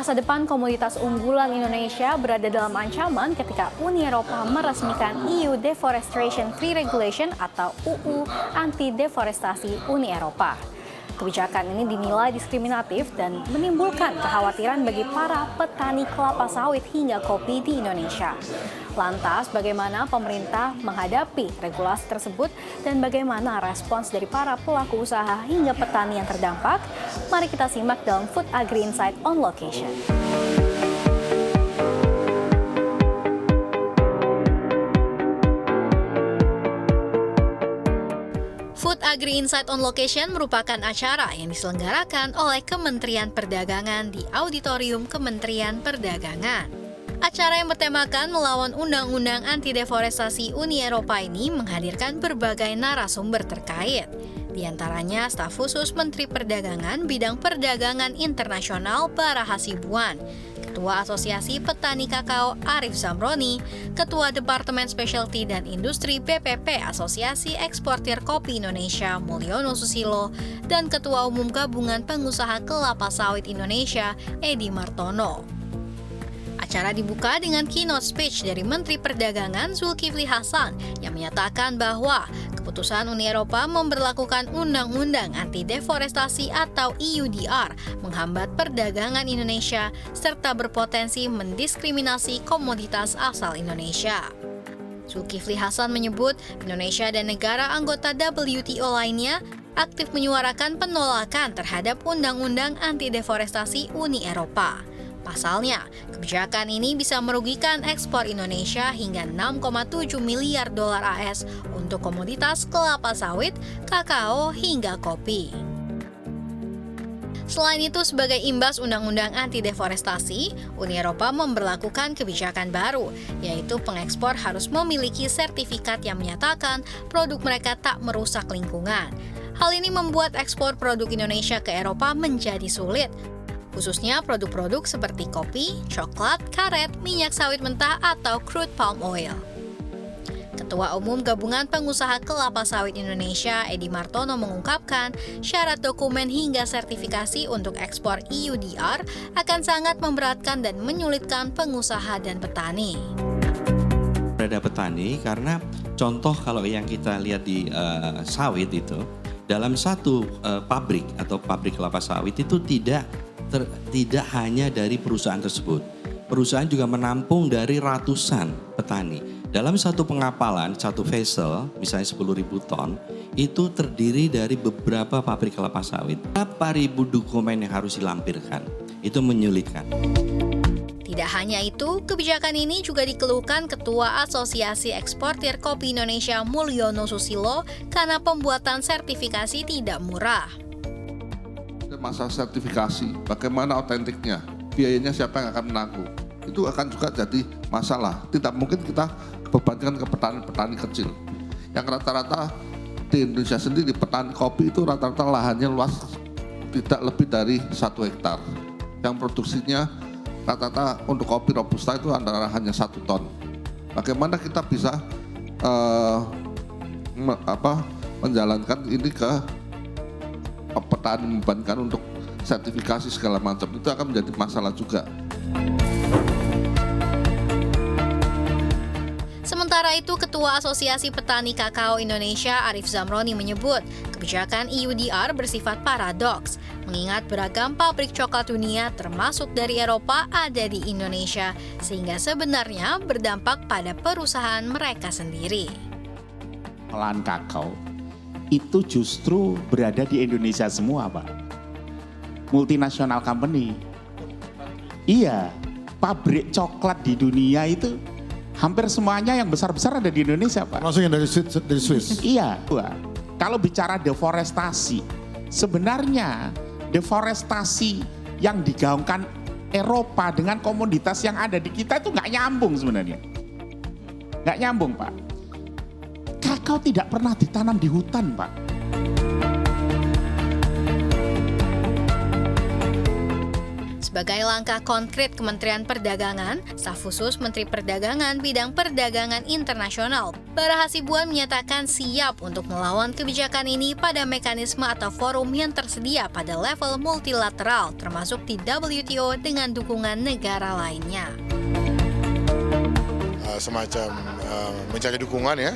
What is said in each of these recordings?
Masa depan komoditas unggulan Indonesia berada dalam ancaman ketika Uni Eropa meresmikan EU Deforestation Free Regulation atau UU Anti-Deforestasi Uni Eropa. Kebijakan ini dinilai diskriminatif dan menimbulkan kekhawatiran bagi para petani kelapa sawit hingga kopi di Indonesia. Lantas, bagaimana pemerintah menghadapi regulasi tersebut dan bagaimana respons dari para pelaku usaha hingga petani yang terdampak? Mari kita simak dalam Food Agri Insight on Location. Food Agri Insight on Location merupakan acara yang diselenggarakan oleh Kementerian Perdagangan di Auditorium Kementerian Perdagangan. Acara yang bertemakan melawan Undang-Undang Anti-Deforestasi Uni Eropa ini menghadirkan berbagai narasumber terkait. Di antaranya staf khusus Menteri Perdagangan bidang perdagangan internasional Bara Hasibuan, Ketua Asosiasi Petani Kakao Arif Zamroni, Ketua Departemen Specialty dan Industri BPP Asosiasi Eksportir Kopi Indonesia Mulyono Susilo, dan Ketua Umum Gabungan Pengusaha Kelapa Sawit Indonesia Edi Martono. Acara dibuka dengan keynote speech dari Menteri Perdagangan Zulkifli Hasan yang menyatakan bahwa keputusan Uni Eropa memberlakukan Undang-Undang Anti-Deforestasi atau EUDR menghambat perdagangan Indonesia serta berpotensi mendiskriminasi komoditas asal Indonesia. Zulkifli Hasan menyebut Indonesia dan negara anggota WTO lainnya aktif menyuarakan penolakan terhadap Undang-Undang Anti-Deforestasi Uni Eropa. Pasalnya, kebijakan ini bisa merugikan ekspor Indonesia hingga 6,7 miliar dolar AS untuk komoditas kelapa sawit, kakao, hingga kopi. Selain itu, sebagai imbas Undang-Undang Anti-Deforestasi, Uni Eropa memberlakukan kebijakan baru, yaitu pengekspor harus memiliki sertifikat yang menyatakan produk mereka tak merusak lingkungan. Hal ini membuat ekspor produk Indonesia ke Eropa menjadi sulit, khususnya produk-produk seperti kopi, coklat, karet, minyak sawit mentah, atau crude palm oil. Ketua Umum Gabungan Pengusaha Kelapa Sawit Indonesia, Edi Martono, mengungkapkan syarat dokumen hingga sertifikasi untuk ekspor EUDR akan sangat memberatkan dan menyulitkan pengusaha dan petani. Ada petani karena contoh kalau yang kita lihat di sawit itu, dalam satu pabrik atau pabrik kelapa sawit itu tidak hanya dari perusahaan tersebut. Perusahaan juga menampung dari ratusan petani. Dalam satu pengapalan, satu vessel, misalnya 10.000 ton, itu terdiri dari beberapa pabrik kelapa sawit. Berapa ribu dokumen yang harus dilampirkan, itu menyulitkan. Tidak hanya itu, kebijakan ini juga dikeluhkan Ketua Asosiasi Eksportir Kopi Indonesia Mulyono Susilo karena pembuatan sertifikasi tidak murah. Masalah sertifikasi, bagaimana otentiknya, biayanya siapa yang akan menanggung, itu akan juga jadi masalah. Tidak mungkin kita bebankan ke petani-petani kecil. Yang rata-rata di Indonesia sendiri, petani kopi itu rata-rata lahannya luas tidak lebih dari 1 hektar. Yang produksinya rata-rata untuk kopi Robusta itu antara hanya 1 ton. Bagaimana kita bisa menjalankan ini ke petani, membebankan untuk sertifikasi segala macam, itu akan menjadi masalah juga. Sementara itu, Ketua Asosiasi Petani Kakao Indonesia Arif Zamroni menyebut kebijakan EUDR bersifat paradoks, mengingat beragam pabrik coklat dunia termasuk dari Eropa ada di Indonesia, sehingga sebenarnya berdampak pada perusahaan mereka sendiri. Olahan kakao itu justru berada di Indonesia semua, Pak. Multinasional company. Iya, pabrik coklat di dunia itu hampir semuanya yang besar-besar ada di Indonesia, Pak. Maksudnya dari Swiss? Iya, Pak. Kalau bicara deforestasi, sebenarnya deforestasi yang digaungkan Eropa dengan komoditas yang ada di kita itu nggak nyambung sebenarnya. Nggak nyambung, Pak. Kakao tidak pernah ditanam di hutan, Pak. Sebagai langkah konkret Kementerian Perdagangan, staf khusus Menteri Perdagangan bidang perdagangan internasional, Bara Hasibuan menyatakan siap untuk melawan kebijakan ini pada mekanisme atau forum yang tersedia pada level multilateral, termasuk di WTO dengan dukungan negara lainnya. Semacam mencari dukungan ya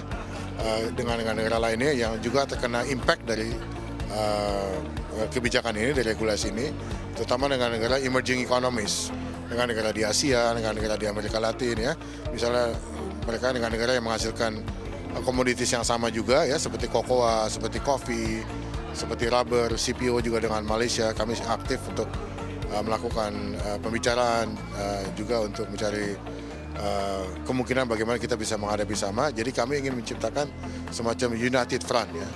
dengan negara lainnya yang juga terkena impact dari kebijakan ini, dari regulasi ini, terutama dengan negara emerging economies, dengan negara di Asia, dengan negara di Amerika Latin ya. Misalnya mereka dengan negara yang menghasilkan komoditis yang sama juga ya, seperti kokoa, seperti kopi, seperti rubber, CPO juga dengan Malaysia. Kami aktif untuk melakukan pembicaraan juga untuk mencari kemungkinan bagaimana kita bisa menghadapi sama. Jadi kami ingin menciptakan semacam united front ya,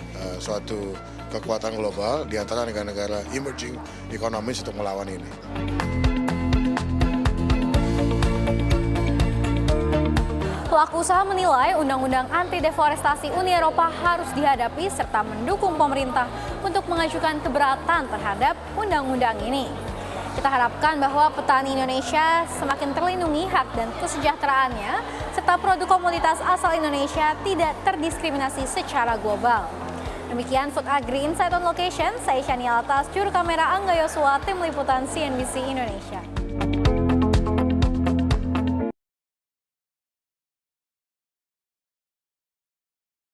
suatu kekuatan global di antara negara-negara emerging economies untuk melawan ini. Pelaku usaha menilai undang-undang anti-deforestasi Uni Eropa harus dihadapi serta mendukung pemerintah untuk mengajukan keberatan terhadap undang-undang ini. Kita harapkan bahwa petani Indonesia semakin terlindungi hak dan kesejahteraannya, serta produk komoditas asal Indonesia tidak terdiskriminasi secara global. Demikian Food Agri Insight on Location, saya Shani Altas, juru kamera Angga Yosua, tim liputan CNBC Indonesia.